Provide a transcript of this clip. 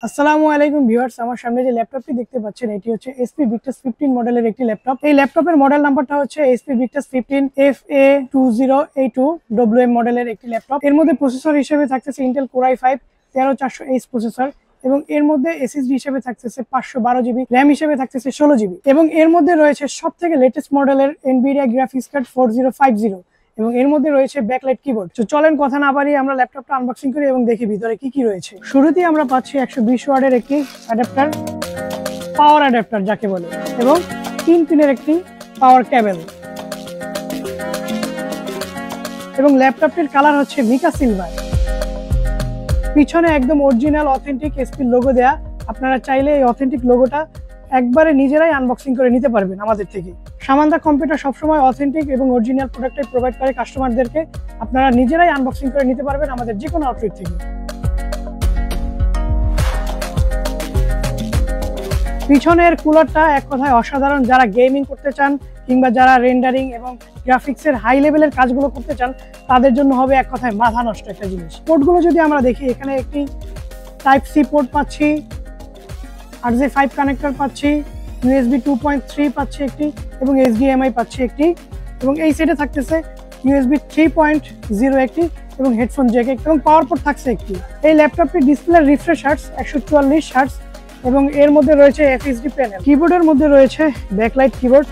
আসসালামু আলাইকুম ভিউয়ার্স, আমার সামনে যে ল্যাপটপটি দেখতে পাচ্ছেন এটি হচ্ছে HP Victus 15 মডেলের একটি ল্যাপটপ। এই ল্যাপটপের মডেল নাম্বারটা হচ্ছে HP Victus 15 FA20A2 WM মডেলের একটি ল্যাপটপ। এর মধ্যে প্রসেসর হিসেবে থাকতেছে Intel Core i5 13400H processor এবং এর মধ্যে SSD হিসেবে থাকতেছে 512GB, RAM হিসেবে থাকতেছে 16GB এবং এর মধ্যে রয়েছে সবথেকে লেটেস্ট মডেলের NVIDIA গ্রাফিক্স কার্ড 4050 এবং এর মধ্যে রয়েছে ব্যাকলাইট কিবোর্ড। তো চলেন কথা না বাড়িয়ে আমরা ল্যাপটপটা আনবক্সিং করি এবং দেখি ভিতরে কি কি রয়েছে। শুরুতেই আমরা পাচ্ছি 120 ওয়াটের একটি অ্যাডাপ্টার, পাওয়ার অ্যাডাপ্টার যাকে বলে, এবং 3 পিনের একটি পাওয়ার কেবল এবং ল্যাপটপটির কালার হচ্ছে মিকা সিলভার। পিছনে একদম অরিজিনাল অথেন্টিক SP লোগো দেয়া। আপনারা চাইলে এই অথেন্টিক লোগোটা একবারে নিজেরাই আনবক্সিং করে নিতে পারবেন আমাদের থেকে। সামান্দা কম্পিউটার সবসময় অথেন্টিক এবং অরিজিনাল প্রোডাক্টটাই প্রোভাইড করে কাস্টমারদেরকে। আপনারা নিজেরাই আনবক্সিং করে নিতে পারবেন আমাদের যে কোনো আউটলেট থেকে। পিছনের কুলারটা এক কথায় অসাধারণ। যারা গেমিং করতে চান কিংবা যারা রেন্ডারিং এবং গ্রাফিক্সের হাই লেভেলের কাজগুলো করতে চান তাদের জন্য হবে এক কথায় মাথা নষ্ট একটা জিনিস। পোর্টগুলো যদি আমরা দেখি, এখানে একটি Type-C পোর্ট পাচ্ছি, RJ5 কানেক্টর পাচ্ছি, USB 2.3 পাচ্ছি একটি এবং HDMI পাচ্ছি একটি, এবং এই সেটে থাকতেছে USB 3.0 একটি এবং হেডফোন জ্যাক এবং পাওয়ার পোর্ট থাকছে একটি। এই ল্যাপটপটির ডিসপ্লে রিফ্রেশ হার্টস 144 হার্টস এবং এর মধ্যে রয়েছে FHD প্যানেল। কিবোর্ডের মধ্যে রয়েছে ব্যাকলাইট কিবোর্ড